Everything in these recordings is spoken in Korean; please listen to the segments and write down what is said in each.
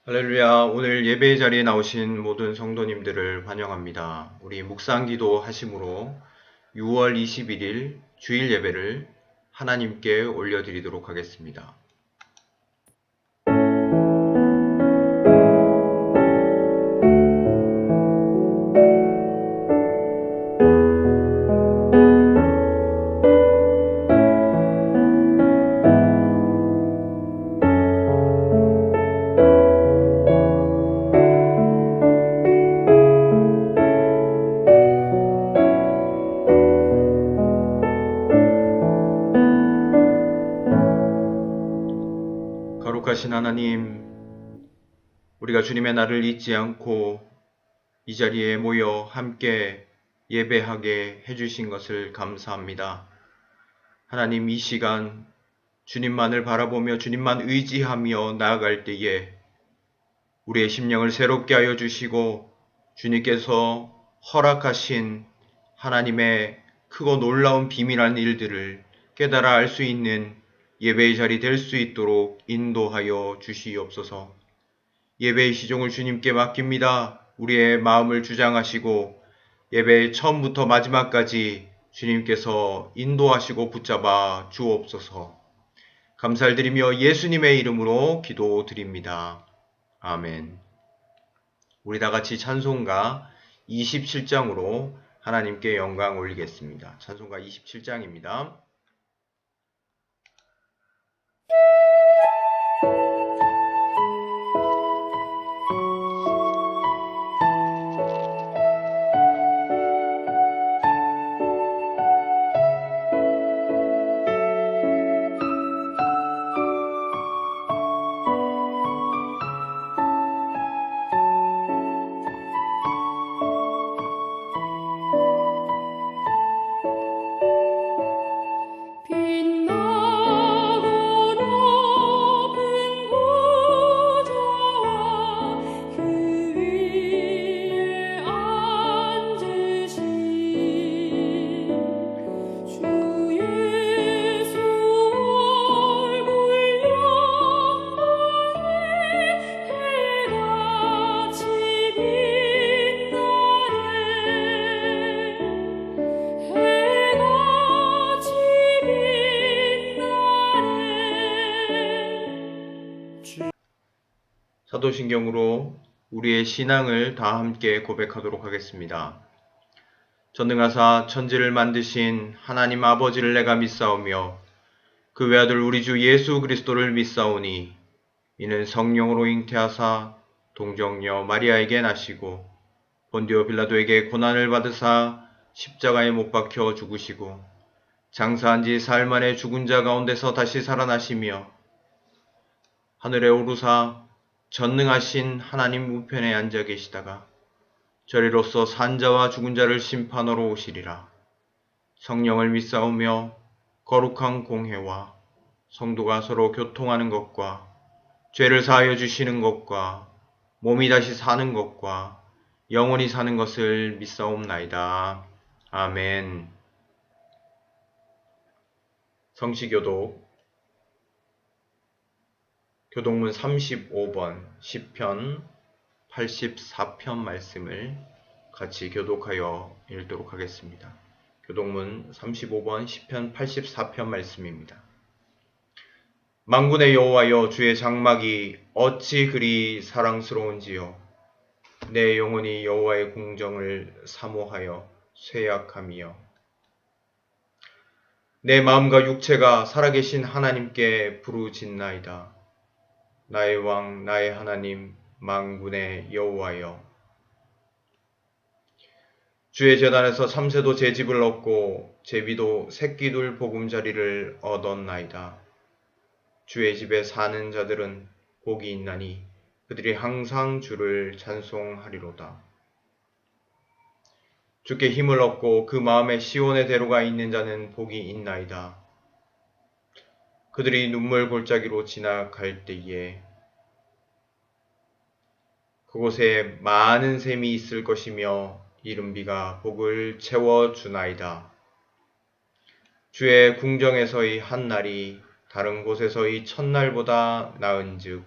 할렐루야. 오늘 예배의 자리에 나오신 모든 성도님들을 환영합니다. 우리 묵상기도 하심으로 6월 21일 주일 예배를 하나님께 올려드리도록 하겠습니다. 거룩하신 하나님, 우리가 주님의 날을 잊지 않고 이 자리에 모여 함께 예배하게 해주신 것을 감사합니다. 하나님, 이 시간 주님만을 바라보며 주님만 의지하며 나아갈 때에 우리의 심령을 새롭게 하여 주시고 주님께서 허락하신 하나님의 크고 놀라운 비밀한 일들을 깨달아 알 수 있는 예배의 자리 될 수 있도록 인도하여 주시옵소서. 예배의 시종을 주님께 맡깁니다. 우리의 마음을 주장하시고 예배의 처음부터 마지막까지 주님께서 인도하시고 붙잡아 주옵소서. 감사를 드리며 예수님의 이름으로 기도드립니다. 아멘. 우리 다 같이 찬송가 27장으로 하나님께 영광 올리겠습니다. 찬송가 27장입니다. 사도신경으로 우리의 신앙을 다 함께 고백하도록 하겠습니다. 전능하사 천지를 만드신 하나님 아버지를 내가 믿사오며 그 외아들 우리 주 예수 그리스도를 믿사오니 이는 성령으로 잉태하사 동정녀 마리아에게 나시고 본디오 빌라도에게 고난을 받으사 십자가에 못 박혀 죽으시고 장사한 지 사흘 만에 죽은 자 가운데서 다시 살아나시며 하늘에 오르사 전능하신 하나님 우편에 앉아 계시다가 저리로서 산자와 죽은 자를 심판하러 오시리라. 성령을 믿사오며 거룩한 공회와 성도가 서로 교통하는 것과 죄를 사하여 주시는 것과 몸이 다시 사는 것과 영원히 사는 것을 믿사옵나이다. 아멘. 성시교독 교독문 35번 시편 84편 말씀을 같이 교독하여 읽도록 하겠습니다. 교독문 35번 시편 84편 말씀입니다. 만군의 여호와여, 주의 장막이 어찌 그리 사랑스러운지요. 내 영혼이 여호와의 궁정을 사모하여 쇠약하며 내 마음과 육체가 살아계신 하나님께 부르짖나이다. 나의 왕, 나의 하나님, 만군의 여호와여. 주의 제단에서 참새도 제 집을 얻고 제비도 새끼둘 보금자리를 얻었나이다. 주의 집에 사는 자들은 복이 있나니 그들이 항상 주를 찬송하리로다. 주께 힘을 얻고 그 마음에 시온의 대로가 있는 자는 복이 있나이다. 그들이 눈물 골짜기로 지나갈 때에 그곳에 많은 샘이 있을 것이며 이른비가 복을 채워주나이다. 주의 궁정에서의 한 날이 다른 곳에서의 첫날보다 나은즉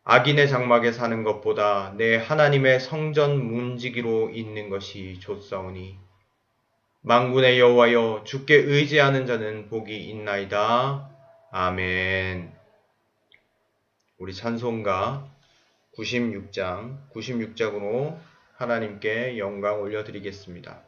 악인의 장막에 사는 것보다 내 하나님의 성전 문지기로 있는 것이 좋사오니 만군의 여호와여 주께 의지하는 자는 복이 있나이다. 아멘. 우리 찬송가 96장으로 하나님께 영광 올려드리겠습니다.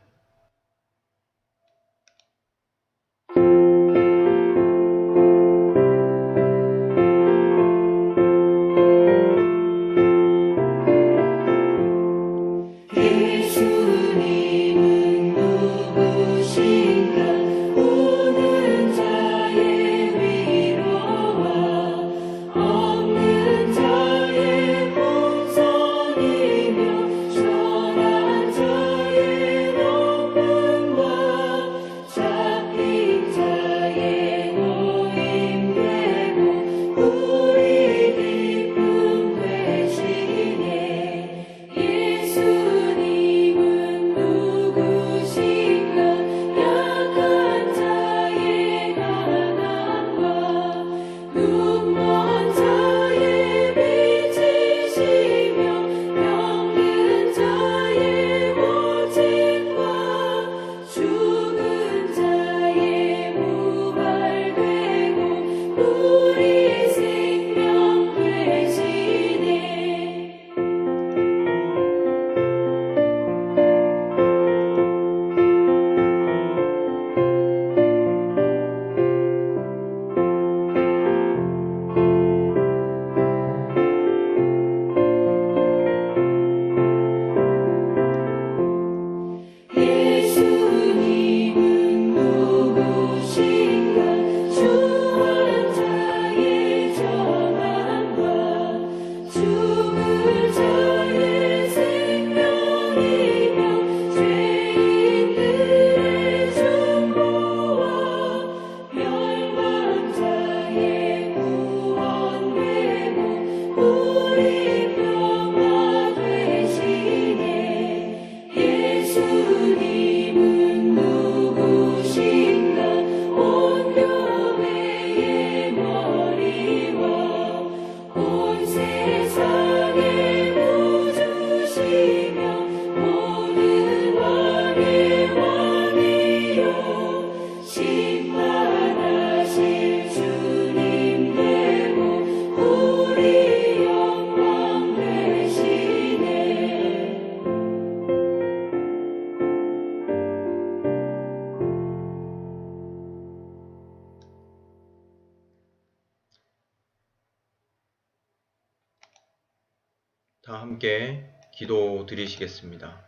다 함께 기도 드리시겠습니다.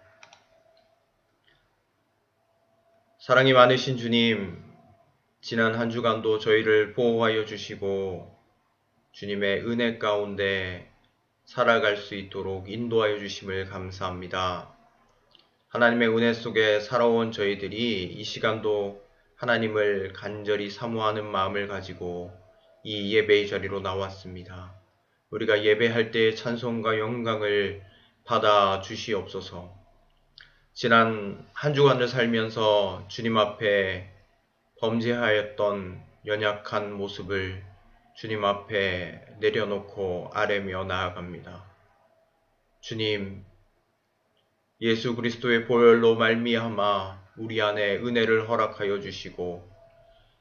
사랑이 많으신 주님, 지난 한 주간도 저희를 보호하여 주시고 주님의 은혜 가운데 살아갈 수 있도록 인도하여 주심을 감사합니다. 하나님의 은혜 속에 살아온 저희들이 이 시간도 하나님을 간절히 사모하는 마음을 가지고 이 예배의 자리로 나왔습니다. 우리가 예배할 때의 찬송과 영광을 받아 주시옵소서. 지난 한 주간을 살면서 주님 앞에 범죄하였던 연약한 모습을 주님 앞에 내려놓고 아뢰며 나아갑니다. 주님, 예수 그리스도의 보혈로 말미암아 우리 안에 은혜를 허락하여 주시고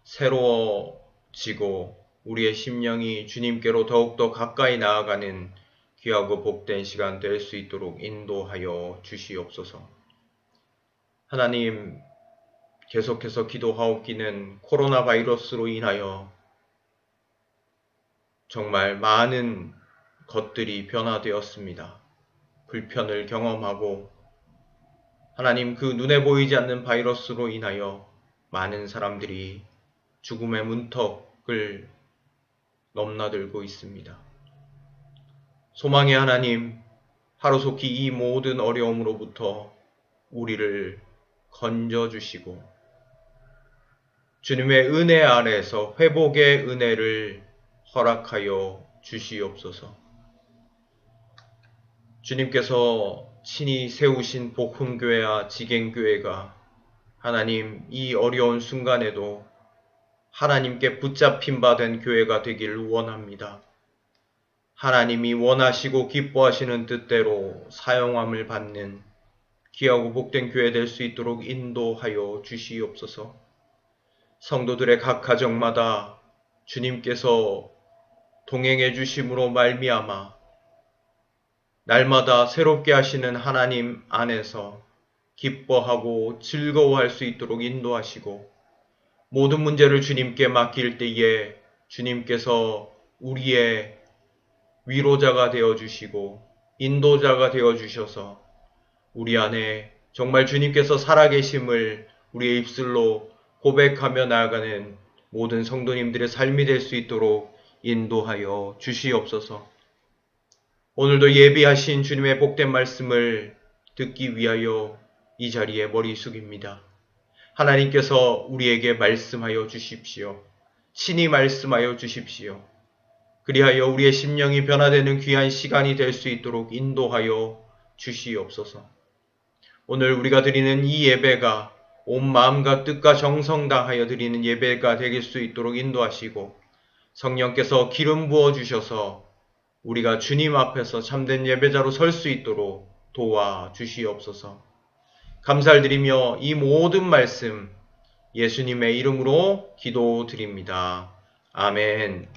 새로워지고 우리의 심령이 주님께로 더욱더 가까이 나아가는 귀하고 복된 시간 될 수 있도록 인도하여 주시옵소서. 하나님, 계속해서 기도하옵기는 코로나 바이러스로 인하여 정말 많은 것들이 변화되었습니다. 불편을 경험하고 하나님, 그 눈에 보이지 않는 바이러스로 인하여 많은 사람들이 죽음의 문턱을 넘나들고 있습니다. 소망의 하나님, 하루속히 이 모든 어려움으로부터 우리를 건져주시고 주님의 은혜 아래에서 회복의 은혜를 허락하여 주시옵소서. 주님께서 친히 세우신 복음교회와 지갱교회가 하나님 이 어려운 순간에도 하나님께 붙잡힌 바 된 교회가 되길 원합니다. 하나님이 원하시고 기뻐하시는 뜻대로 사용함을 받는 귀하고 복된 교회 될 수 있도록 인도하여 주시옵소서. 성도들의 각 가정마다 주님께서 동행해 주심으로 말미암아 날마다 새롭게 하시는 하나님 안에서 기뻐하고 즐거워할 수 있도록 인도하시고, 모든 문제를 주님께 맡길 때에 주님께서 우리의 위로자가 되어주시고 인도자가 되어주셔서 우리 안에 정말 주님께서 살아계심을 우리의 입술로 고백하며 나아가는 모든 성도님들의 삶이 될 수 있도록 인도하여 주시옵소서. 오늘도 예비하신 주님의 복된 말씀을 듣기 위하여 이 자리에 머리 숙입니다. 하나님께서 우리에게 말씀하여 주십시오. 친히 말씀하여 주십시오. 그리하여 우리의 심령이 변화되는 귀한 시간이 될 수 있도록 인도하여 주시옵소서. 오늘 우리가 드리는 이 예배가 온 마음과 뜻과 정성 다하여 드리는 예배가 되길 수 있도록 인도하시고, 성령께서 기름 부어 주셔서 우리가 주님 앞에서 참된 예배자로 설 수 있도록 도와주시옵소서. 감사를 드리며 이 모든 말씀 예수님의 이름으로 기도드립니다. 아멘.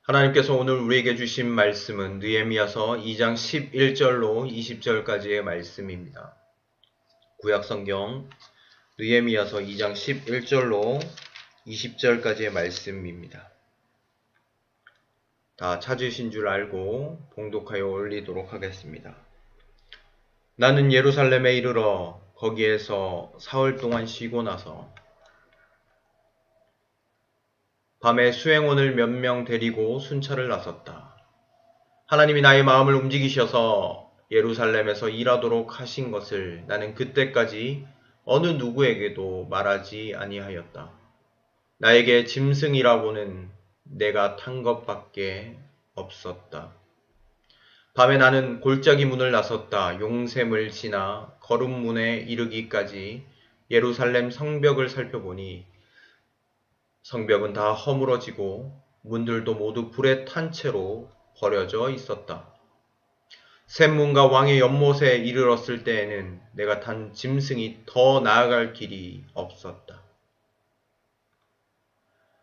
하나님께서 오늘 우리에게 주신 말씀은 느헤미야서 2장 11절로 20절까지의 말씀입니다. 구약성경 느헤미야서 2장 11절로 20절까지의 말씀입니다. 다 찾으신 줄 알고 봉독하여 올리도록 하겠습니다. 나는 예루살렘에 이르러 거기에서 사흘 동안 쉬고 나서 밤에 수행원을 몇 명 데리고 순찰을 나섰다. 하나님이 나의 마음을 움직이셔서 예루살렘에서 일하도록 하신 것을 나는 그때까지 어느 누구에게도 말하지 아니하였다. 나에게 짐승이라고는 내가 탄 것밖에 없었다. 밤에 나는 골짜기 문을 나섰다. 용샘을 지나 거름문에 이르기까지 예루살렘 성벽을 살펴보니 성벽은 다 허물어지고 문들도 모두 불에 탄 채로 버려져 있었다. 샘문과 왕의 연못에 이르렀을 때에는 내가 탄 짐승이 더 나아갈 길이 없었다.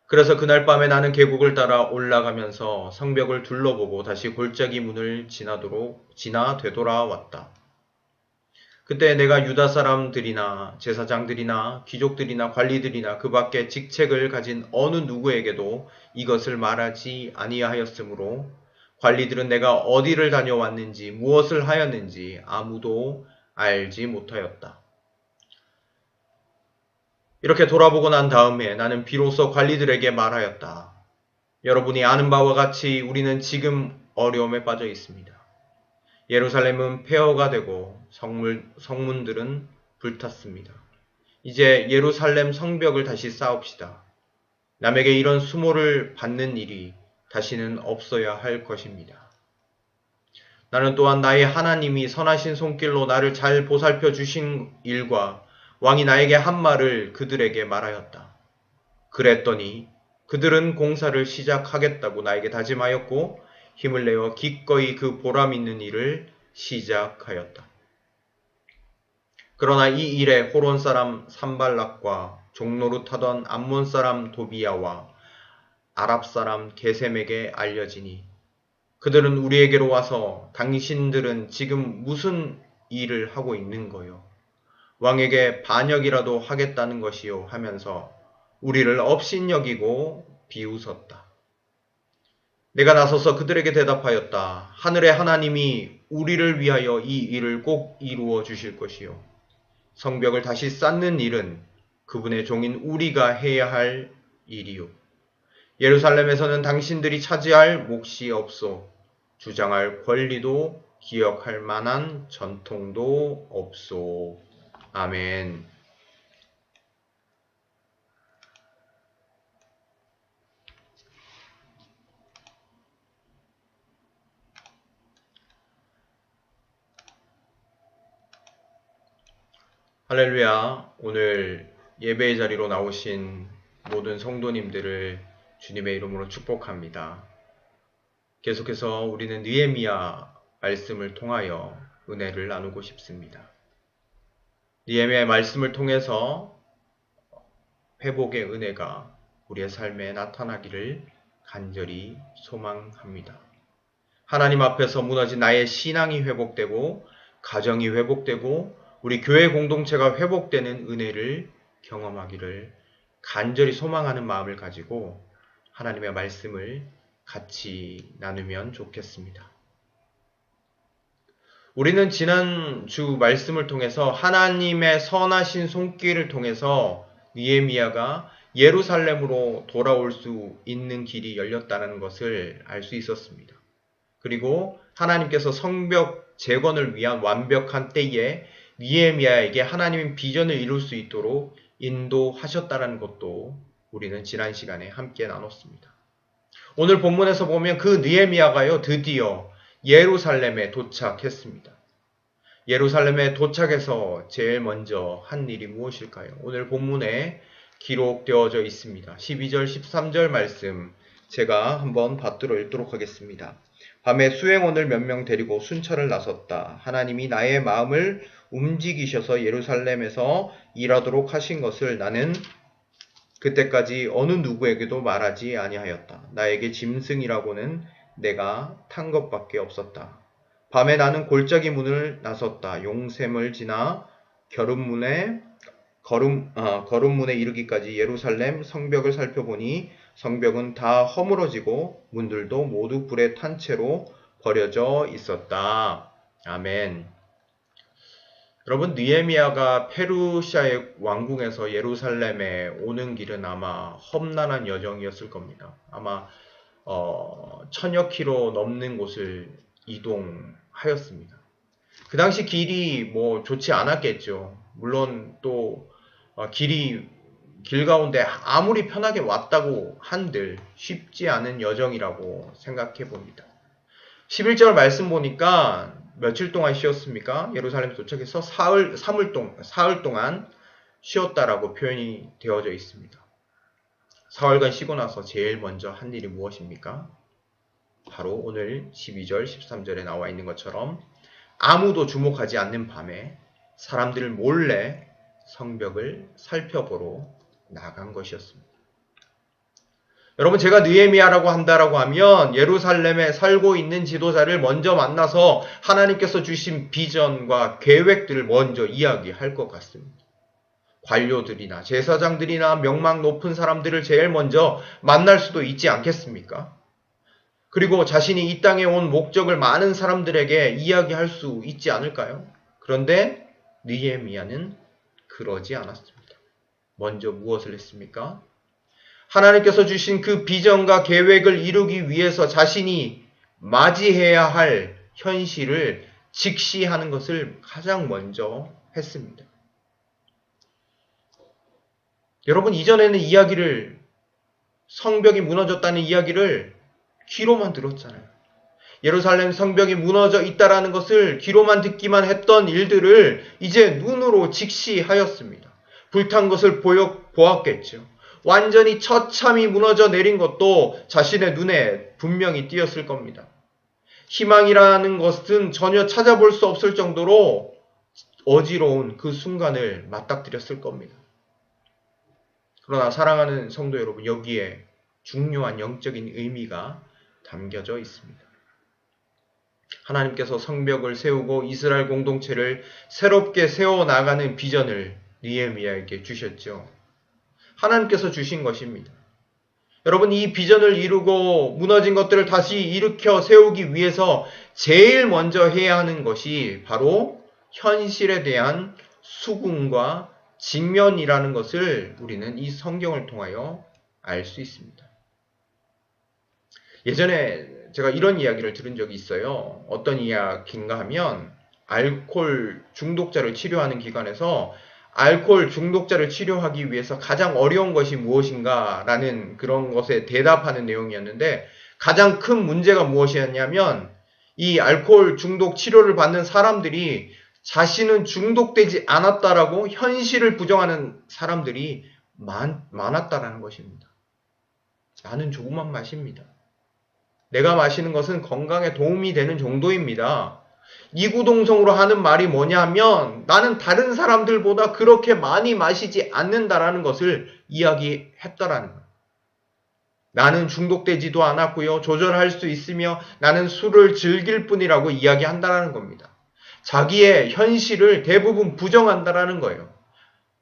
그래서 그날 밤에 나는 계곡을 따라 올라가면서 성벽을 둘러보고 다시 골짜기 문을 지나 되돌아왔다. 그때 내가 유다 사람들이나 제사장들이나 귀족들이나 관리들이나 그 밖에 직책을 가진 어느 누구에게도 이것을 말하지 아니하였으므로 관리들은 내가 어디를 다녀왔는지 무엇을 하였는지 아무도 알지 못하였다. 이렇게 돌아보고 난 다음에 나는 비로소 관리들에게 말하였다. 여러분이 아는 바와 같이 우리는 지금 어려움에 빠져 있습니다. 예루살렘은 폐허가 되고 성문들은 불탔습니다. 이제 예루살렘 성벽을 다시 쌓읍시다. 남에게 이런 수모를 받는 일이 다시는 없어야 할 것입니다. 나는 또한 나의 하나님이 선하신 손길로 나를 잘 보살펴 주신 일과 왕이 나에게 한 말을 그들에게 말하였다. 그랬더니 그들은 공사를 시작하겠다고 나에게 다짐하였고 힘을 내어 기꺼이 그 보람 있는 일을 시작하였다. 그러나 이 일에 호론 사람 산발락과 종로로 타던 암몬 사람 도비야와 아랍 사람 게셈에게 알려지니 그들은 우리에게로 와서 당신들은 지금 무슨 일을 하고 있는 거요? 왕에게 반역이라도 하겠다는 것이요 하면서 우리를 업신여기고 비웃었다. 내가 나서서 그들에게 대답하였다. 하늘의 하나님이 우리를 위하여 이 일을 꼭 이루어 주실 것이요. 성벽을 다시 쌓는 일은 그분의 종인 우리가 해야 할 일이요. 예루살렘에서는 당신들이 차지할 몫이 없소. 주장할 권리도 기억할 만한 전통도 없소. 아멘. 할렐루야. 오늘 예배의 자리로 나오신 모든 성도님들을 주님의 이름으로 축복합니다. 계속해서 우리는 느헤미야 말씀을 통하여 은혜를 나누고 싶습니다. 느헤미야의 말씀을 통해서 회복의 은혜가 우리의 삶에 나타나기를 간절히 소망합니다. 하나님 앞에서 무너진 나의 신앙이 회복되고 가정이 회복되고 우리 교회 공동체가 회복되는 은혜를 경험하기를 간절히 소망하는 마음을 가지고 하나님의 말씀을 같이 나누면 좋겠습니다. 우리는 지난 주 말씀을 통해서 하나님의 선하신 손길을 통해서 느헤미야가 예루살렘으로 돌아올 수 있는 길이 열렸다는 것을 알 수 있었습니다. 그리고 하나님께서 성벽 재건을 위한 완벽한 때에 느헤미야에게 하나님의 비전을 이룰 수 있도록 인도하셨다는 것도 우리는 지난 시간에 함께 나눴습니다. 오늘 본문에서 보면 그 느헤미야가요 드디어 예루살렘에 도착했습니다. 예루살렘에 도착해서 제일 먼저 한 일이 무엇일까요? 오늘 본문에 기록되어져 있습니다. 12절 13절 말씀 제가 한번 받들어 읽도록 하겠습니다. 밤에 수행원을 몇 명 데리고 순찰을 나섰다. 하나님이 나의 마음을 움직이셔서 예루살렘에서 일하도록 하신 것을 나는 그때까지 어느 누구에게도 말하지 아니하였다. 나에게 짐승이라고는 내가 탄 것밖에 없었다. 밤에 나는 골짜기 문을 나섰다. 용샘을 지나 거름문에 이르기까지 예루살렘 성벽을 살펴보니 성벽은 다 허물어지고 문들도 모두 불에 탄 채로 버려져 있었다. 아멘. 여러분, 느헤미야가 페르시아의 왕궁에서 예루살렘에 오는 길은 아마 험난한 여정이었을 겁니다. 아마 1000여 킬로 넘는 곳을 이동하였습니다. 그 당시 길이 좋지 않았겠죠. 물론 또 길 가운데 아무리 편하게 왔다고 한들 쉽지 않은 여정이라고 생각해 봅니다. 11절 말씀 보니까 며칠 동안 쉬었습니까? 예루살렘에 도착해서 사흘 동안 쉬었다라고 표현이 되어져 있습니다. 사흘간 쉬고 나서 제일 먼저 한 일이 무엇입니까? 바로 오늘 12절, 13절에 나와 있는 것처럼 아무도 주목하지 않는 밤에 사람들 몰래 성벽을 살펴보러 나간 것이었습니다. 여러분, 제가 느헤미야라고 한다라고 하면 예루살렘에 살고 있는 지도자를 먼저 만나서 하나님께서 주신 비전과 계획들을 먼저 이야기할 것 같습니다. 관료들이나 제사장들이나 명망 높은 사람들을 제일 먼저 만날 수도 있지 않겠습니까? 그리고 자신이 이 땅에 온 목적을 많은 사람들에게 이야기할 수 있지 않을까요? 그런데 느헤미야는 그러지 않았습니다. 먼저 무엇을 했습니까? 하나님께서 주신 그 비전과 계획을 이루기 위해서 자신이 맞이해야 할 현실을 직시하는 것을 가장 먼저 했습니다. 여러분, 이전에는 성벽이 무너졌다는 이야기를 귀로만 들었잖아요. 예루살렘 성벽이 무너져 있다라는 것을 귀로만 듣기만 했던 일들을 이제 눈으로 직시하였습니다. 불탄 것을 보았겠죠. 완전히 처참히 무너져 내린 것도 자신의 눈에 분명히 띄었을 겁니다. 희망이라는 것은 전혀 찾아볼 수 없을 정도로 어지러운 그 순간을 맞닥뜨렸을 겁니다. 그러나 사랑하는 성도 여러분, 여기에 중요한 영적인 의미가 담겨져 있습니다. 하나님께서 성벽을 세우고 이스라엘 공동체를 새롭게 세워나가는 비전을 느헤미야에게 주셨죠. 하나님께서 주신 것입니다. 여러분, 이 비전을 이루고 무너진 것들을 다시 일으켜 세우기 위해서 제일 먼저 해야 하는 것이 바로 현실에 대한 수긍과 직면이라는 것을 우리는 이 성경을 통하여 알 수 있습니다. 예전에 제가 이런 이야기를 들은 적이 있어요. 어떤 이야기인가 하면 알코올 중독자를 치료하는 기관에서 알코올 중독자를 치료하기 위해서 가장 어려운 것이 무엇인가 라는 그런 것에 대답하는 내용이었는데, 가장 큰 문제가 무엇이었냐면 이 알코올 중독 치료를 받는 사람들이 자신은 중독되지 않았다라고 현실을 부정하는 사람들이 많았다라는 것입니다. 나는 조금만 마십니다. 내가 마시는 것은 건강에 도움이 되는 정도입니다. 이구동성으로 하는 말이 뭐냐면 나는 다른 사람들보다 그렇게 많이 마시지 않는다라는 것을 이야기했다라는 거예요. 나는 중독되지도 않았고요. 조절할 수 있으며 나는 술을 즐길 뿐이라고 이야기한다라는 겁니다. 자기의 현실을 대부분 부정한다라는 거예요.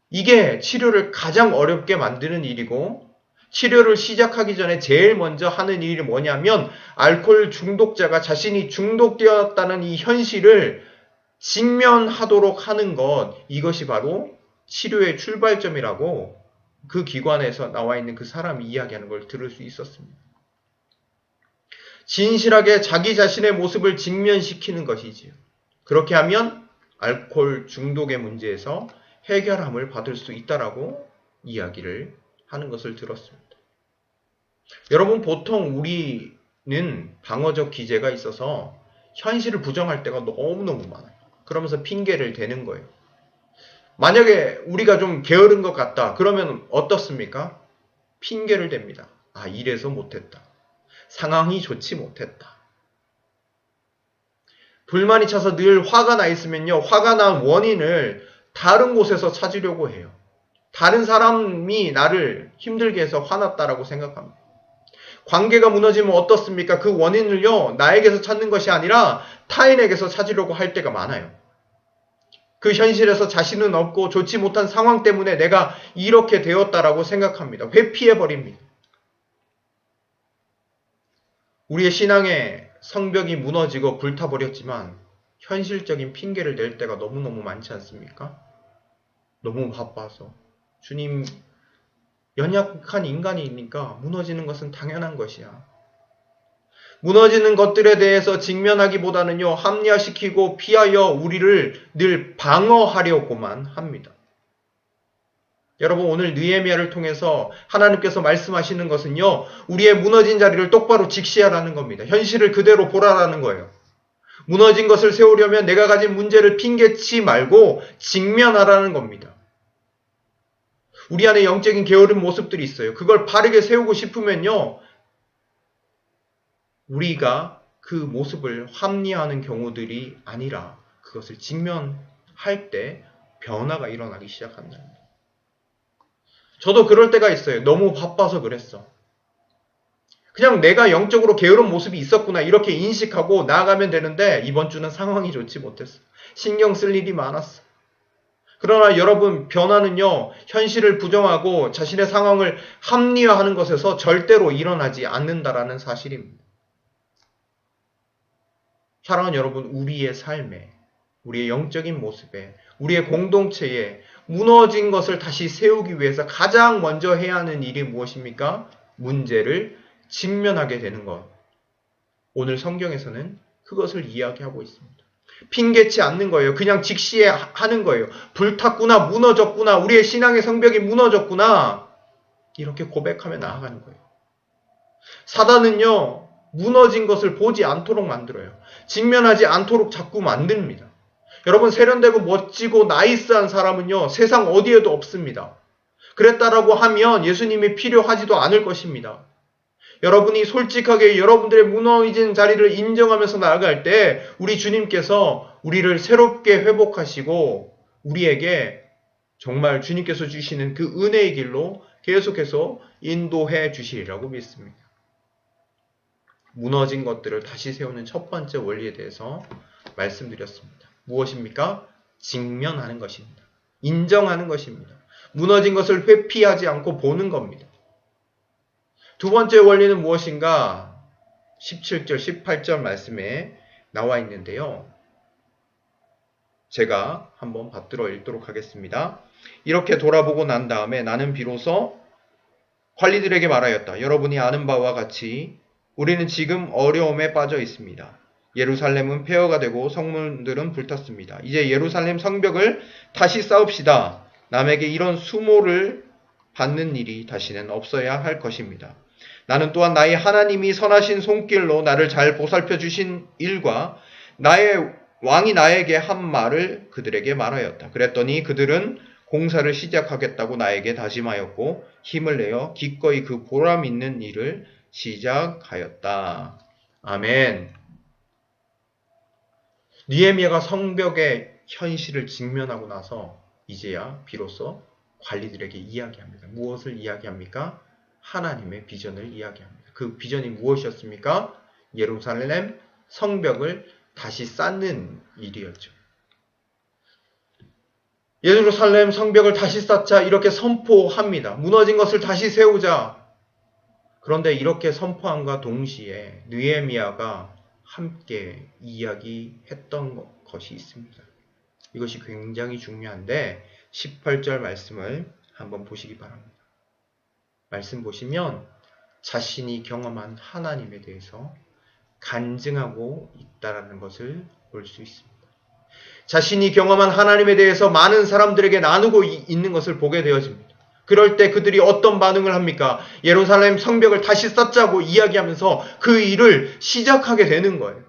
이게 치료를 가장 어렵게 만드는 일이고, 치료를 시작하기 전에 제일 먼저 하는 일이 뭐냐면 알코올 중독자가 자신이 중독되었다는 이 현실을 직면하도록 하는 것, 이것이 바로 치료의 출발점이라고 그 기관에서 나와 있는 그 사람이 이야기하는 걸 들을 수 있었습니다. 진실하게 자기 자신의 모습을 직면시키는 것이지요. 그렇게 하면 알코올 중독의 문제에서 해결함을 받을 수 있다라고 이야기를 하는 것을 들었습니다. 여러분, 보통 우리는 방어적 기제가 있어서 현실을 부정할 때가 너무너무 많아요. 그러면서 핑계를 대는 거예요. 만약에 우리가 좀 게으른 것 같다, 그러면 어떻습니까? 핑계를 댑니다. 아, 이래서 못했다. 상황이 좋지 못했다. 불만이 차서 늘 화가 나 있으면요, 화가 난 원인을 다른 곳에서 찾으려고 해요. 다른 사람이 나를 힘들게 해서 화났다라고 생각합니다. 관계가 무너지면 어떻습니까? 그 원인을요, 나에게서 찾는 것이 아니라 타인에게서 찾으려고 할 때가 많아요. 그 현실에서 자신은 없고 좋지 못한 상황 때문에 내가 이렇게 되었다라고 생각합니다. 회피해버립니다. 우리의 신앙의 성벽이 무너지고 불타버렸지만 현실적인 핑계를 낼 때가 너무너무 많지 않습니까? 너무 바빠서. 주님, 연약한 인간이니까 무너지는 것은 당연한 것이야. 무너지는 것들에 대해서 직면하기보다는요, 합리화시키고 피하여 우리를 늘 방어하려고만 합니다. 여러분, 오늘 느헤미야를 통해서 하나님께서 말씀하시는 것은요, 우리의 무너진 자리를 똑바로 직시하라는 겁니다. 현실을 그대로 보라라는 거예요. 무너진 것을 세우려면 내가 가진 문제를 핑계치 말고 직면하라는 겁니다. 우리 안에 영적인 게으른 모습들이 있어요. 그걸 바르게 세우고 싶으면요, 우리가 그 모습을 합리화하는 경우들이 아니라 그것을 직면할 때 변화가 일어나기 시작한다. 저도 그럴 때가 있어요. 너무 바빠서 그랬어. 그냥 내가 영적으로 게으른 모습이 있었구나 이렇게 인식하고 나아가면 되는데 이번 주는 상황이 좋지 못했어. 신경 쓸 일이 많았어. 그러나 여러분, 변화는요, 현실을 부정하고 자신의 상황을 합리화하는 것에서 절대로 일어나지 않는다라는 사실입니다. 사랑하는 여러분, 우리의 삶에, 우리의 영적인 모습에, 우리의 공동체에 무너진 것을 다시 세우기 위해서 가장 먼저 해야 하는 일이 무엇입니까? 문제를 직면하게 되는 것. 오늘 성경에서는 그것을 이야기하고 있습니다. 핑계치 않는 거예요. 그냥 직시하는 거예요. 불탔구나, 무너졌구나, 우리의 신앙의 성벽이 무너졌구나, 이렇게 고백하며 나아가는 거예요. 사단은요, 무너진 것을 보지 않도록 만들어요. 직면하지 않도록 자꾸 만듭니다. 여러분, 세련되고 멋지고 나이스한 사람은요, 세상 어디에도 없습니다. 그랬다라고 하면 예수님이 필요하지도 않을 것입니다. 여러분이 솔직하게 여러분들의 무너진 자리를 인정하면서 나아갈 때 우리 주님께서 우리를 새롭게 회복하시고 우리에게 정말 주님께서 주시는 그 은혜의 길로 계속해서 인도해 주시리라고 믿습니다. 무너진 것들을 다시 세우는 첫 번째 원리에 대해서 말씀드렸습니다. 무엇입니까? 직면하는 것입니다. 인정하는 것입니다. 무너진 것을 회피하지 않고 보는 겁니다. 두 번째 원리는 무엇인가? 17절, 18절 말씀에 나와 있는데요. 제가 한번 받들어 읽도록 하겠습니다. 이렇게 돌아보고 난 다음에 나는 비로소 관리들에게 말하였다. 여러분이 아는 바와 같이 우리는 지금 어려움에 빠져 있습니다. 예루살렘은 폐허가 되고 성문들은 불탔습니다. 이제 예루살렘 성벽을 다시 쌓읍시다. 남에게 이런 수모를 받는 일이 다시는 없어야 할 것입니다. 나는 또한 나의 하나님이 선하신 손길로 나를 잘 보살펴 주신 일과 나의 왕이 나에게 한 말을 그들에게 말하였다. 그랬더니 그들은 공사를 시작하겠다고 나에게 다짐하였고 힘을 내어 기꺼이 그 보람 있는 일을 시작하였다. 아멘. 느헤미야가 성벽의 현실을 직면하고 나서 이제야 비로소 관리들에게 이야기합니다. 무엇을 이야기합니까? 하나님의 비전을 이야기합니다. 그 비전이 무엇이었습니까? 예루살렘 성벽을 다시 쌓는 일이었죠. 예루살렘 성벽을 다시 쌓자 이렇게 선포합니다. 무너진 것을 다시 세우자. 그런데 이렇게 선포함과 동시에 느헤미야가 함께 이야기했던 것이 있습니다. 이것이 굉장히 중요한데 18절 말씀을 한번 보시기 바랍니다. 말씀 보시면 자신이 경험한 하나님에 대해서 간증하고 있다는 것을 볼 수 있습니다. 자신이 경험한 하나님에 대해서 많은 사람들에게 나누고 있는 것을 보게 되어집니다. 그럴 때 그들이 어떤 반응을 합니까? 예루살렘 성벽을 다시 쌓자고 이야기하면서 그 일을 시작하게 되는 거예요.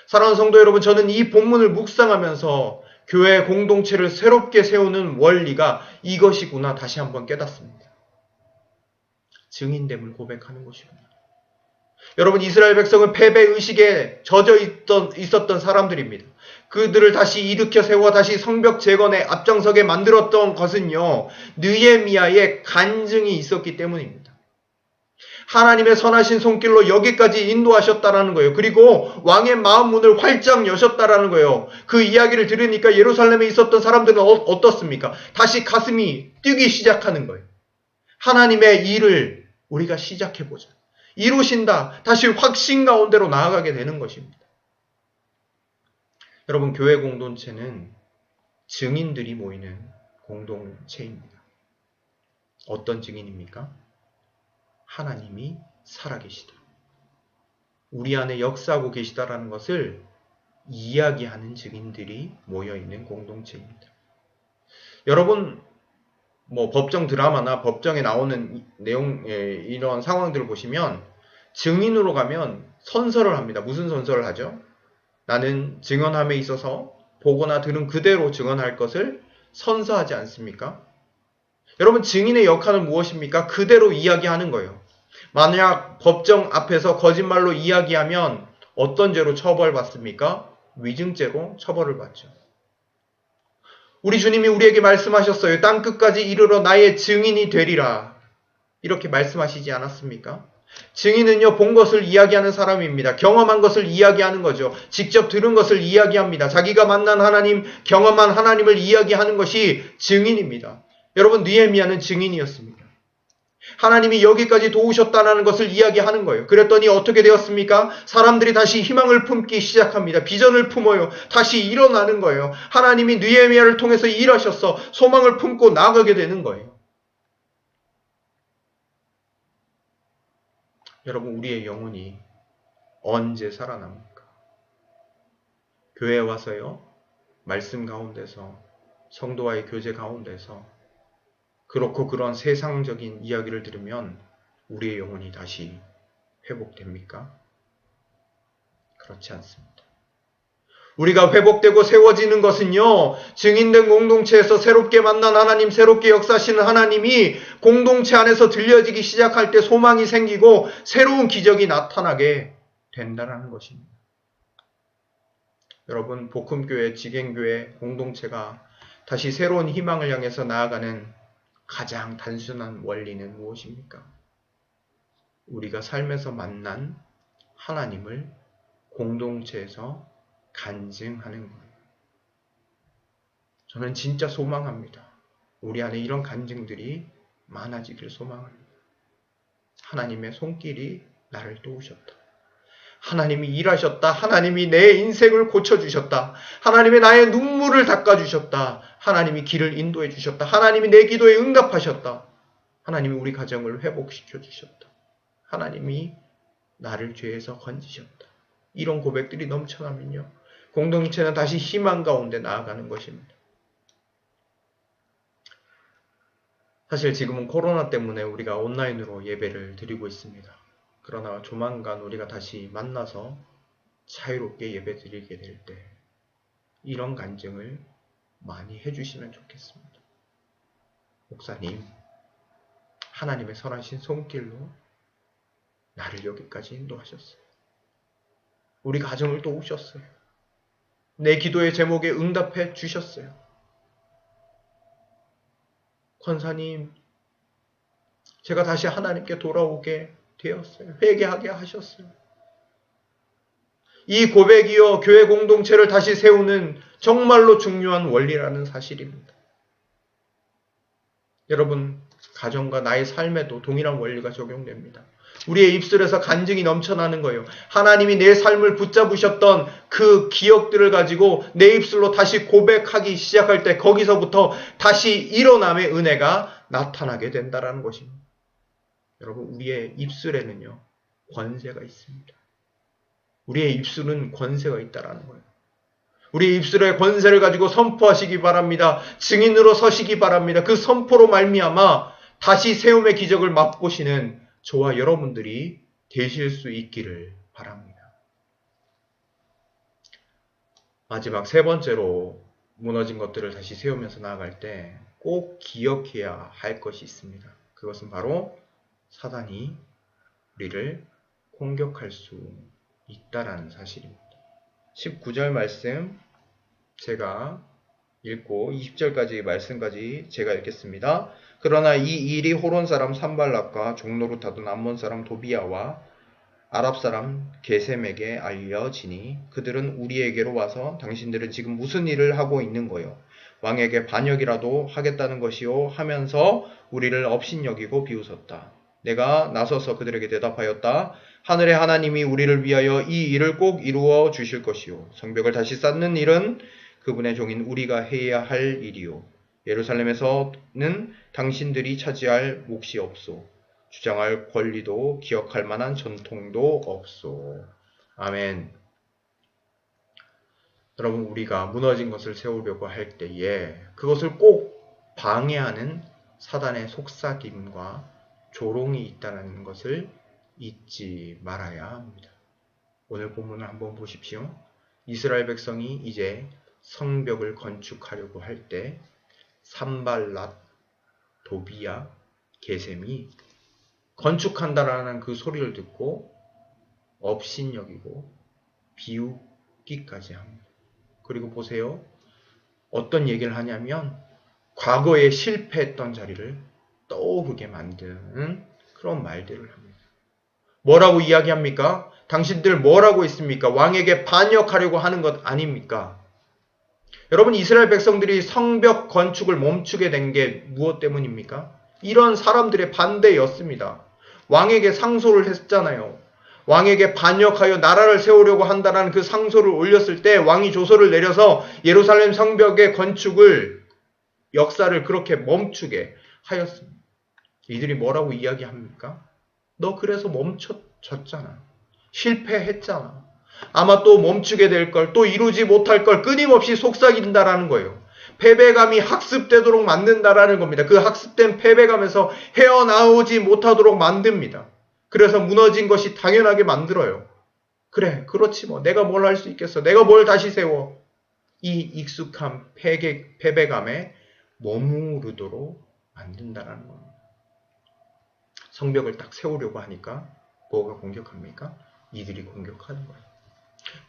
사랑하는 성도 여러분, 저는 이 본문을 묵상하면서 교회 공동체를 새롭게 세우는 원리가 이것이구나 다시 한번 깨닫습니다. 증인됨을 고백하는 것이구나. 여러분, 이스라엘 백성은 패배의식에 젖어 있었던 사람들입니다. 그들을 다시 일으켜 세워 다시 성벽 재건에 앞장서게 만들었던 것은요, 느헤미야의 간증이 있었기 때문입니다. 하나님의 선하신 손길로 여기까지 인도하셨다라는 거예요. 그리고 왕의 마음 문을 활짝 여셨다라는 거예요. 그 이야기를 들으니까 예루살렘에 있었던 사람들은 어떻습니까? 다시 가슴이 뛰기 시작하는 거예요. 하나님의 일을 우리가 시작해보자. 이루신다. 다시 확신 가운데로 나아가게 되는 것입니다. 여러분, 교회 공동체는 증인들이 모이는 공동체입니다. 어떤 증인입니까? 하나님이 살아계시다. 우리 안에 역사하고 계시다라는 것을 이야기하는 증인들이 모여있는 공동체입니다. 여러분, 법정 드라마나 법정에 나오는 내용, 이런 상황들을 보시면 증인으로 가면 선서를 합니다. 무슨 선서를 하죠? 나는 증언함에 있어서 보거나 들은 그대로 증언할 것을 선서하지 않습니까? 여러분, 증인의 역할은 무엇입니까? 그대로 이야기하는 거예요. 만약 법정 앞에서 거짓말로 이야기하면 어떤 죄로 처벌받습니까? 위증죄로 처벌을 받죠. 우리 주님이 우리에게 말씀하셨어요. 땅 끝까지 이르러 나의 증인이 되리라. 이렇게 말씀하시지 않았습니까? 증인은요, 본 것을 이야기하는 사람입니다. 경험한 것을 이야기하는 거죠. 직접 들은 것을 이야기합니다. 자기가 만난 하나님, 경험한 하나님을 이야기하는 것이 증인입니다. 여러분, 느헤미야는 증인이었습니다. 하나님이 여기까지 도우셨다는 것을 이야기하는 거예요. 그랬더니 어떻게 되었습니까? 사람들이 다시 희망을 품기 시작합니다. 비전을 품어요. 다시 일어나는 거예요. 하나님이 느헤미야를 통해서 일하셔서 소망을 품고 나아가게 되는 거예요. 여러분, 우리의 영혼이 언제 살아납니까? 교회에 와서요, 말씀 가운데서, 성도와의 교제 가운데서 그렇고 그런 세상적인 이야기를 들으면 우리의 영혼이 다시 회복됩니까? 그렇지 않습니다. 우리가 회복되고 세워지는 것은요, 증인된 공동체에서 새롭게 만난 하나님, 새롭게 역사하시는 하나님이 공동체 안에서 들려지기 시작할 때 소망이 생기고 새로운 기적이 나타나게 된다는 것입니다. 여러분, 복음교회, 직행교회, 공동체가 다시 새로운 희망을 향해서 나아가는 가장 단순한 원리는 무엇입니까? 우리가 삶에서 만난 하나님을 공동체에서 간증하는 거예요. 저는 진짜 소망합니다. 우리 안에 이런 간증들이 많아지길 소망합니다. 하나님의 손길이 나를 도우셨다. 하나님이 일하셨다. 하나님이 내 인생을 고쳐주셨다. 하나님이 나의 눈물을 닦아주셨다. 하나님이 길을 인도해 주셨다. 하나님이 내 기도에 응답하셨다. 하나님이 우리 가정을 회복시켜 주셨다. 하나님이 나를 죄에서 건지셨다. 이런 고백들이 넘쳐나면요, 공동체는 다시 희망 가운데 나아가는 것입니다. 사실 지금은 코로나 때문에 우리가 온라인으로 예배를 드리고 있습니다. 그러나 조만간 우리가 다시 만나서 자유롭게 예배 드리게 될 때 이런 간증을 많이 해주시면 좋겠습니다. 목사님, 하나님의 선하신 손길로 나를 여기까지 인도하셨어요. 우리 가정을 도우셨어요. 내 기도의 제목에 응답해 주셨어요. 권사님, 제가 다시 하나님께 돌아오게 되었어요. 회개하게 하셨어요. 이 고백이요, 교회 공동체를 다시 세우는 정말로 중요한 원리라는 사실입니다. 여러분, 가정과 나의 삶에도 동일한 원리가 적용됩니다. 우리의 입술에서 간증이 넘쳐나는 거예요. 하나님이 내 삶을 붙잡으셨던 그 기억들을 가지고 내 입술로 다시 고백하기 시작할 때 거기서부터 다시 일어남의 은혜가 나타나게 된다는 것입니다. 여러분, 우리의 입술에는요, 권세가 있습니다. 우리의 입술은 권세가 있다라는 거예요. 우리의 입술의 권세를 가지고 선포하시기 바랍니다. 증인으로 서시기 바랍니다. 그 선포로 말미암아 다시 세움의 기적을 맛보시는 저와 여러분들이 되실 수 있기를 바랍니다. 마지막 세 번째로 무너진 것들을 다시 세우면서 나아갈 때 꼭 기억해야 할 것이 있습니다. 그것은 바로 사단이 우리를 공격할 수 있다라는 사실입니다. 19절 말씀 제가 읽고 20절까지 말씀까지 제가 읽겠습니다. 그러나 이 일이 호론 사람 산발락과 종로로 타던 암몬 사람 도비아와 아랍 사람 게셈에게 알려지니 그들은 우리에게로 와서 당신들은 지금 무슨 일을 하고 있는 거요? 왕에게 반역이라도 하겠다는 것이요? 하면서 우리를 업신여기고 비웃었다. 내가 나서서 그들에게 대답하였다. 하늘의 하나님이 우리를 위하여 이 일을 꼭 이루어 주실 것이요. 성벽을 다시 쌓는 일은 그분의 종인 우리가 해야 할 일이요. 예루살렘에서는 당신들이 차지할 몫이 없소. 주장할 권리도 기억할 만한 전통도 없소. 아멘. 여러분, 우리가 무너진 것을 세우려고 할 때에 그것을 꼭 방해하는 사단의 속삭임과 조롱이 있다는 것을 잊지 말아야 합니다. 오늘 본문을 한번 보십시오. 이스라엘 백성이 이제 성벽을 건축하려고 할 때 산발랏, 도비야, 게셈이 건축한다라는 그 소리를 듣고 업신여기고 비웃기까지 합니다. 그리고 보세요. 어떤 얘기를 하냐면 과거에 실패했던 자리를 떠오르게 만드는 그런 말들을 합니다. 뭐라고 이야기합니까? 당신들 뭐라고 있습니까? 왕에게 반역하려고 하는 것 아닙니까? 여러분, 이스라엘 백성들이 성벽 건축을 멈추게 된 게 무엇 때문입니까? 이런 사람들의 반대였습니다. 왕에게 상소를 했잖아요. 왕에게 반역하여 나라를 세우려고 한다는 그 상소를 올렸을 때 왕이 조서를 내려서 예루살렘 성벽의 건축을 역사를 그렇게 멈추게 하였습니다. 이들이 뭐라고 이야기합니까? 너 그래서 멈춰졌잖아. 실패했잖아. 아마 또 멈추게 될 걸, 또 이루지 못할 걸 끊임없이 속삭인다라는 거예요. 패배감이 학습되도록 만든다라는 겁니다. 그 학습된 패배감에서 헤어나오지 못하도록 만듭니다. 그래서 무너진 것이 당연하게 만들어요. 그래, 그렇지 뭐. 내가 뭘 할 수 있겠어. 내가 뭘 다시 세워. 이 익숙한 패배감에 머무르도록 만든다라는 겁니다. 성벽을 딱 세우려고 하니까 뭐가 공격합니까? 이들이 공격하는 거예요.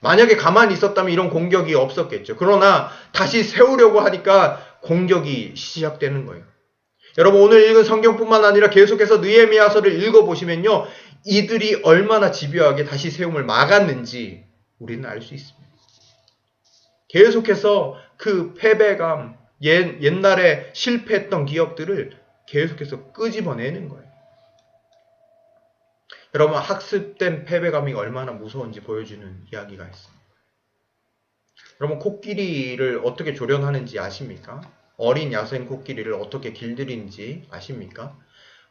만약에 가만히 있었다면 이런 공격이 없었겠죠. 그러나 다시 세우려고 하니까 공격이 시작되는 거예요. 여러분, 오늘 읽은 성경뿐만 아니라 계속해서 느헤미야서를 읽어보시면요, 이들이 얼마나 집요하게 다시 세움을 막았는지 우리는 알 수 있습니다. 계속해서 그 패배감, 옛날에 실패했던 기억들을 계속해서 끄집어내는 거예요. 여러분, 학습된 패배감이 얼마나 무서운지 보여주는 이야기가 있습니다. 여러분, 코끼리를 어떻게 조련하는지 아십니까? 어린 야생 코끼리를 어떻게 길들이는지 아십니까?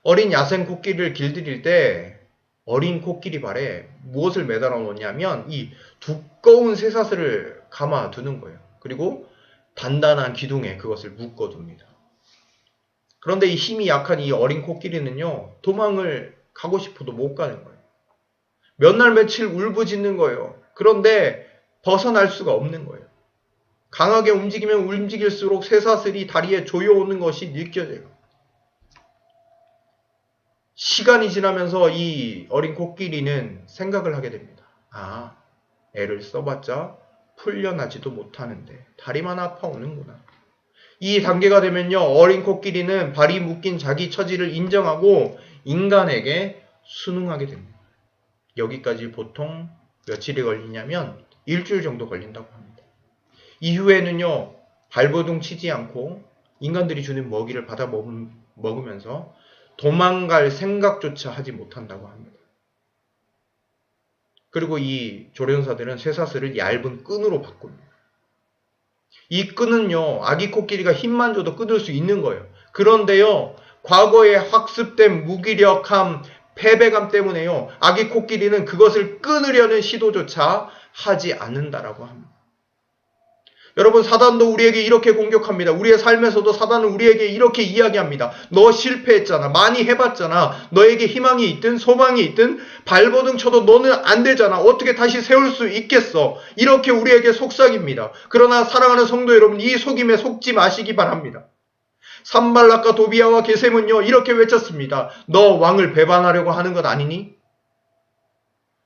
어린 야생 코끼리를 길들일 때 어린 코끼리 발에 무엇을 매달아 놓냐면 이 두꺼운 쇠사슬을 감아 두는 거예요. 그리고 단단한 기둥에 그것을 묶어 둡니다. 그런데 이 힘이 약한 이 어린 코끼리는요, 도망을 가고 싶어도 못 가는 거예요. 몇 날 며칠 울부짖는 거예요. 그런데 벗어날 수가 없는 거예요. 강하게 움직이면 움직일수록 쇠사슬이 다리에 조여오는 것이 느껴져요. 시간이 지나면서 이 어린 코끼리는 생각을 하게 됩니다. 아, 애를 써봤자 풀려나지도 못하는데 다리만 아파오는구나. 이 단계가 되면요, 어린 코끼리는 발이 묶인 자기 처지를 인정하고 인간에게 순응하게 됩니다. 여기까지 보통 며칠이 걸리냐면 일주일 정도 걸린다고 합니다. 이후에는요, 발버둥 치지 않고 인간들이 주는 먹이를 받아 먹으면서 도망갈 생각조차 하지 못한다고 합니다. 그리고 이 조련사들은 쇠사슬을 얇은 끈으로 바꿉니다. 이 끈은요, 아기 코끼리가 힘만 줘도 끊을 수 있는 거예요. 그런데요, 과거에 학습된 무기력함, 패배감 때문에요, 아기 코끼리는 그것을 끊으려는 시도조차 하지 않는다라고 합니다. 여러분, 사단도 우리에게 이렇게 공격합니다. 우리의 삶에서도 사단은 우리에게 이렇게 이야기합니다. 너 실패했잖아. 많이 해봤잖아. 너에게 희망이 있든 소망이 있든 발버둥 쳐도 너는 안 되잖아. 어떻게 다시 세울 수 있겠어. 이렇게 우리에게 속삭입니다. 그러나 사랑하는 성도 여러분, 이 속임에 속지 마시기 바랍니다. 산발락과 도비아와 게셈은요, 이렇게 외쳤습니다. 너 왕을 배반하려고 하는 것 아니니?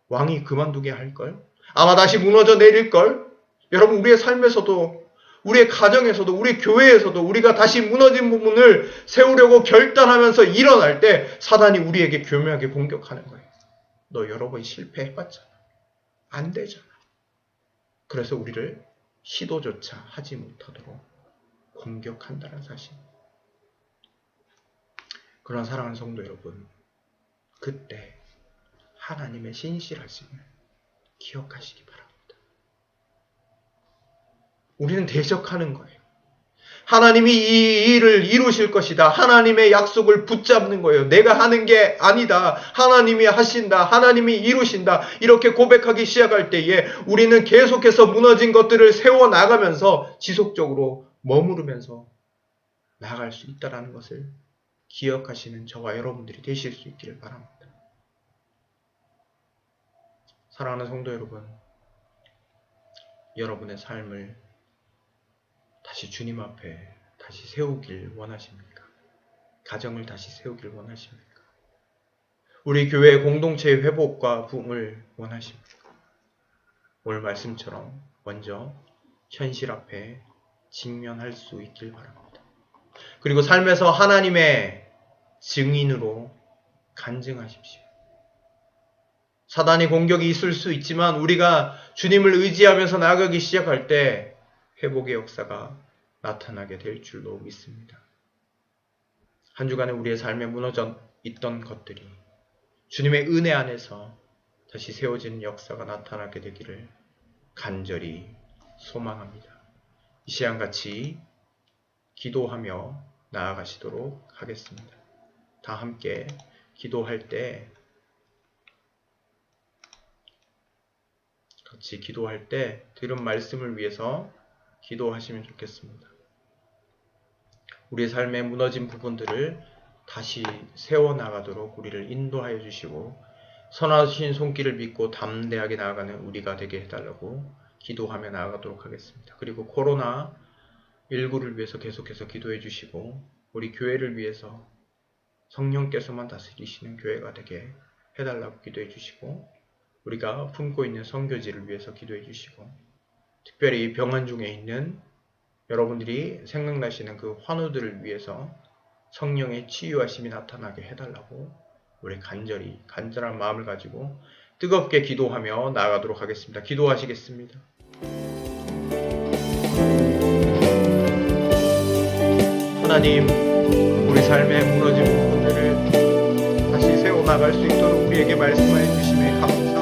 왕이 그만두게 할걸? 아마 다시 무너져 내릴걸? 여러분, 우리의 삶에서도, 우리의 가정에서도, 우리 교회에서도 우리가 다시 무너진 부분을 세우려고 결단하면서 일어날 때 사단이 우리에게 교묘하게 공격하는 거예요. 너 여러 번 실패해봤잖아. 안 되잖아. 그래서 우리를 시도조차 하지 못하도록 공격한다는 사실. 그러나 사랑하는 성도 여러분, 그때 하나님의 신실하심을 기억하시기 바랍니다. 우리는 대적하는 거예요. 하나님이 이 일을 이루실 것이다. 하나님의 약속을 붙잡는 거예요. 내가 하는 게 아니다. 하나님이 하신다. 하나님이 이루신다. 이렇게 고백하기 시작할 때에 우리는 계속해서 무너진 것들을 세워나가면서 지속적으로 머무르면서 나아갈 수 있다는 것을 기억하시는 저와 여러분들이 되실 수 있기를 바랍니다. 사랑하는 성도 여러분, 여러분의 삶을 다시 주님 앞에 다시 세우길 원하십니까? 가정을 다시 세우길 원하십니까? 우리 교회의 공동체의 회복과 부흥을 원하십니까? 오늘 말씀처럼 먼저 현실 앞에 직면할 수 있길 바랍니다. 그리고 삶에서 하나님의 증인으로 간증하십시오. 사단의 공격이 있을 수 있지만 우리가 주님을 의지하면서 나아가기 시작할 때 회복의 역사가 나타나게 될 줄로 믿습니다. 한 주간에 우리의 삶에 무너져 있던 것들이 주님의 은혜 안에서 다시 세워지는 역사가 나타나게 되기를 간절히 소망합니다. 이 시간 같이 기도하며 나아가시도록 하겠습니다. 다 함께 기도할 때 같이 기도할 때 들은 말씀을 위해서 기도하시면 좋겠습니다. 우리의 삶에 무너진 부분들을 다시 세워나가도록 우리를 인도하여 주시고 선하신 손길을 믿고 담대하게 나아가는 우리가 되게 해달라고 기도하며 나아가도록 하겠습니다. 그리고 코로나19를 위해서 계속해서 기도해 주시고 우리 교회를 위해서 성령께서만 다스리시는 교회가 되게 해달라고 기도해 주시고 우리가 품고 있는 선교지를 위해서 기도해 주시고 특별히 병원 중에 있는 여러분들이 생각나시는 그 환우들을 위해서 성령의 치유하심이 나타나게 해달라고 우리 간절한 마음을 가지고 뜨겁게 기도하며 나아가도록 하겠습니다. 기도하시겠습니다. 하나님, 우리 삶의 무너진 부분들을 다시 세워나갈 수 있도록 우리에게 말씀해 주심에 감사합니다.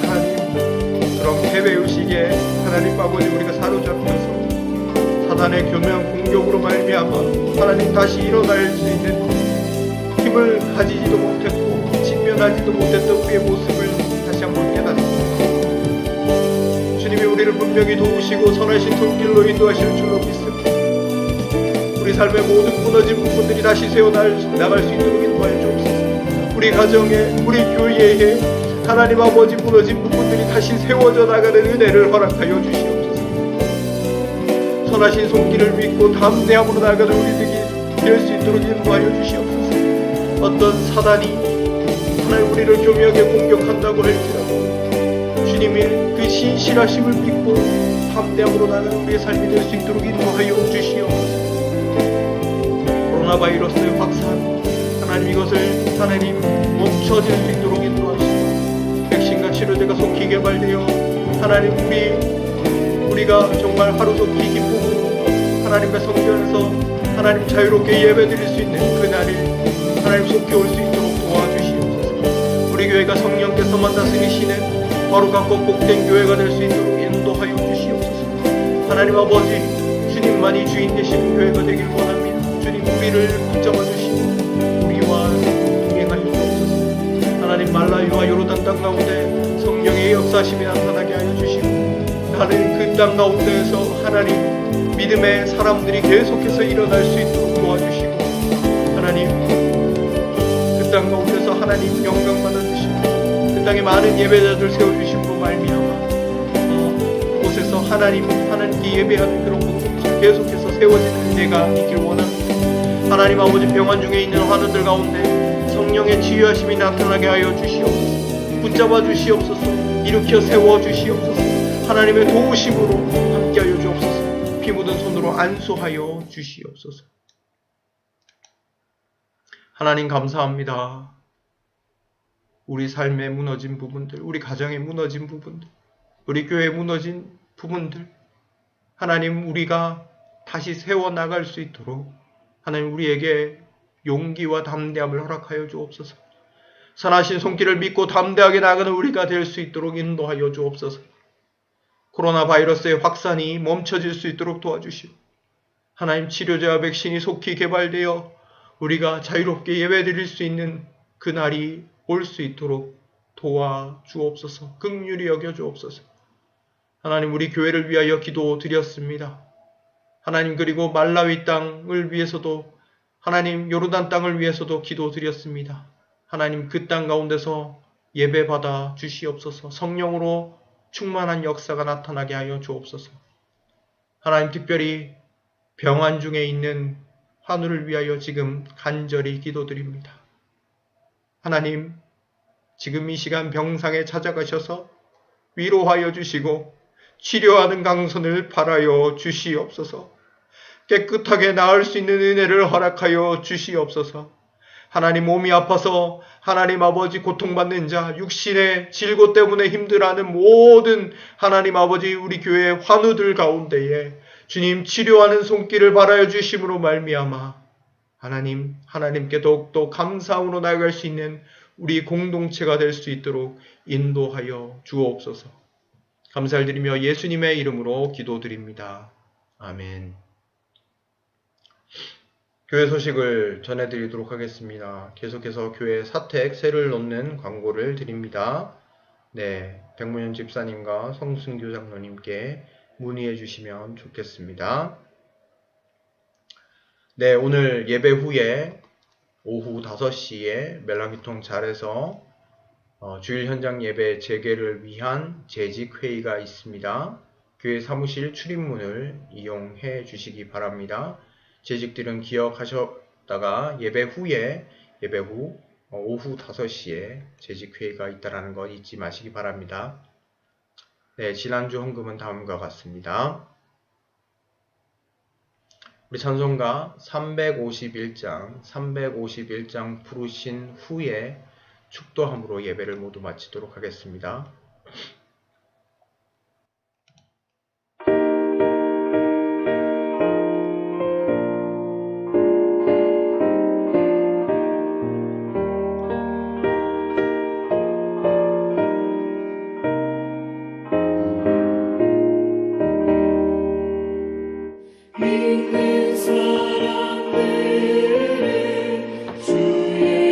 하나님, 그런 패배의식에 하나님 아버지 우리가 사로잡혀서 사단의 교묘한 공격으로 말미암아 하나님 다시 일어날 수 있는 힘을 가지지도 못했고 직면하지도 못했던 우리의 모습을 다시 한번 깨닫습니다. 주님이 우리를 분명히 도우시고 선하신 손길로 인도하실 줄로 믿습니다. 우리 삶의 모든 무너진 부분들이 다시 세워나갈 수 있도록 인도하여 주옵소서. 우리 가정에, 우리 교회에 하나님 아버지 무너진 부분들이 다시 세워져 나가는 은혜를 허락하여 주시옵소서. 선하신 손길을 믿고 담대함으로 나가는 우리들이 될 수 있도록 인도하여 주시옵소서. 어떤 사단이 하나님 우리를 교묘하게 공격한다고 할지라도 주님의 그 신실하심을 믿고 담대함으로 나가는 우리의 삶이 될 수 있도록 인도하여 주시옵소서. 코로나 바이러스의 확산, 하나님 이것을 하나님 멈춰질 수 있도록 인도하시고 백신과 치료제가 속히 개발되어 하나님 우리가 정말 하루속히 기쁨으로 하나님과 성전에서 하나님 자유롭게 예배드릴 수 있는 그날이 하나님 속히 올 수 있도록 도와주시옵소서. 우리 교회가 성령께서만 다스리시는 거룩하고 복된 교회가 될 수 있도록 인도하여 주시옵소서. 하나님 아버지, 주님만이 주인 되시는 교회가 되길 원합니다. 주님 우리를 붙잡아 주시고 우리와 동행하여 주옵소서. 하나님 말라유와 요르단 땅 가운데 성령의 역사심이 나타나게 하여 주시고 나는 그 땅 가운데에서 하나님 믿음의 사람들이 계속해서 일어날 수 있도록 도와주시고 하나님 그 땅 가운데서 하나님 영광 받아주시고 그 땅에 많은 예배자들 세워주심으로 말미암아 그곳에서 하나님께 예배하는 그런 공동체 계속해서 세워지는 은혜가 있길 원합니다. 하나님 아버지 평안 중에 있는 환우들 가운데 성령의 치유하심이 나타나게 하여 주시옵소서. 붙잡아 주시옵소서. 일으켜 세워 주시옵소서. 하나님의 도우심으로 함께하여 주옵소서. 피 묻은 손으로 안수하여 주시옵소서. 하나님 감사합니다. 우리 삶에 무너진 부분들, 우리 가정에 무너진 부분들, 우리 교회에 무너진 부분들 하나님 우리가 다시 세워나갈 수 있도록 하나님 우리에게 용기와 담대함을 허락하여 주옵소서. 선하신 손길을 믿고 담대하게 나가는 우리가 될 수 있도록 인도하여 주옵소서. 코로나 바이러스의 확산이 멈춰질 수 있도록 도와주시고 하나님 치료제와 백신이 속히 개발되어 우리가 자유롭게 예배드릴 수 있는 그날이 올 수 있도록 도와주옵소서. 긍휼히 여겨주옵소서. 하나님 우리 교회를 위하여 기도드렸습니다. 하나님 그리고 말라위 땅을 위해서도 하나님 요르단 땅을 위해서도 기도드렸습니다. 하나님 그 땅 가운데서 예배받아 주시옵소서. 성령으로 충만한 역사가 나타나게 하여 주옵소서. 하나님 특별히 병환 중에 있는 환우를 위하여 지금 간절히 기도드립니다. 하나님 지금 이 시간 병상에 찾아가셔서 위로하여 주시고 치료하는 강선을 바라여 주시옵소서. 깨끗하게 나을 수 있는 은혜를 허락하여 주시옵소서. 하나님 몸이 아파서 하나님 아버지 고통받는 자, 육신의 질고 때문에 힘들어하는 모든 하나님 아버지 우리 교회의 환우들 가운데에 주님 치료하는 손길을 바라여 주심으로 말미암아 하나님께 더욱더 감사함으로 나아갈 수 있는 우리 공동체가 될 수 있도록 인도하여 주옵소서. 감사를 드리며 예수님의 이름으로 기도드립니다. 아멘. 교회 소식을 전해드리도록 하겠습니다. 계속해서 교회 사택 세를 놓는 광고를 드립니다. 네, 백문현 집사님과 성승교 장로님께 문의해 주시면 좋겠습니다. 네, 오늘 예배 후에 오후 5시에 멜랑기통 잘에서 주일 현장 예배 재개를 위한 재직회의가 있습니다. 교회 사무실 출입문을 이용해 주시기 바랍니다. 재직들은 기억하셨다가 예배 후 오후 5시에 재직회의가 있다는 것 잊지 마시기 바랍니다. 네, 지난주 헌금은 다음과 같습니다. 우리 찬송가 351장 부르신 후에 축도함으로 예배를 모두 마치도록 하겠습니다. 있는 사람들은 주의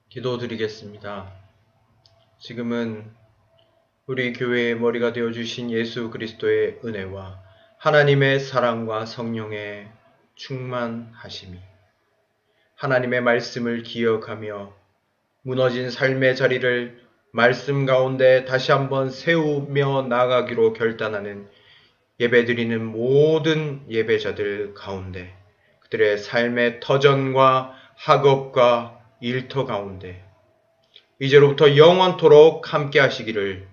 기도드리겠습니다. 지금은 우리 교회의 머리가 되어주신 예수 그리스도의 은혜와 하나님의 사랑과 성령의 충만하심이 하나님의 말씀을 기억하며 무너진 삶의 자리를 말씀 가운데 다시 한번 세우며 나아가기로 결단하는 예배드리는 모든 예배자들 가운데 그들의 삶의 터전과 학업과 일터 가운데 이제로부터 영원토록 함께 하시기를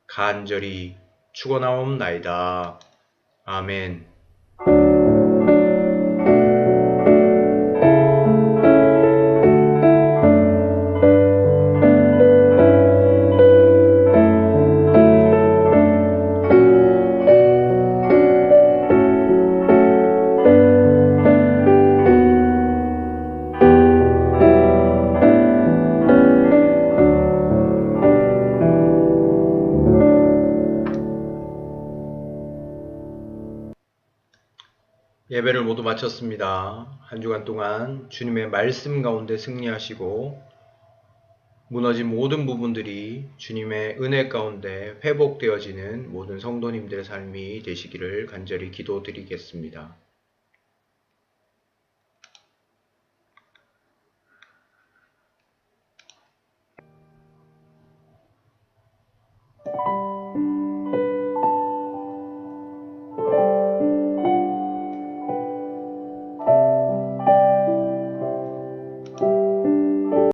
간절히 축원하옵나이다. 아멘. 예배를 모두 마쳤습니다. 한 주간 동안 주님의 말씀 가운데 승리하시고 무너진 모든 부분들이 주님의 은혜 가운데 회복되어지는 모든 성도님들의 삶이 되시기를 간절히 기도드리겠습니다.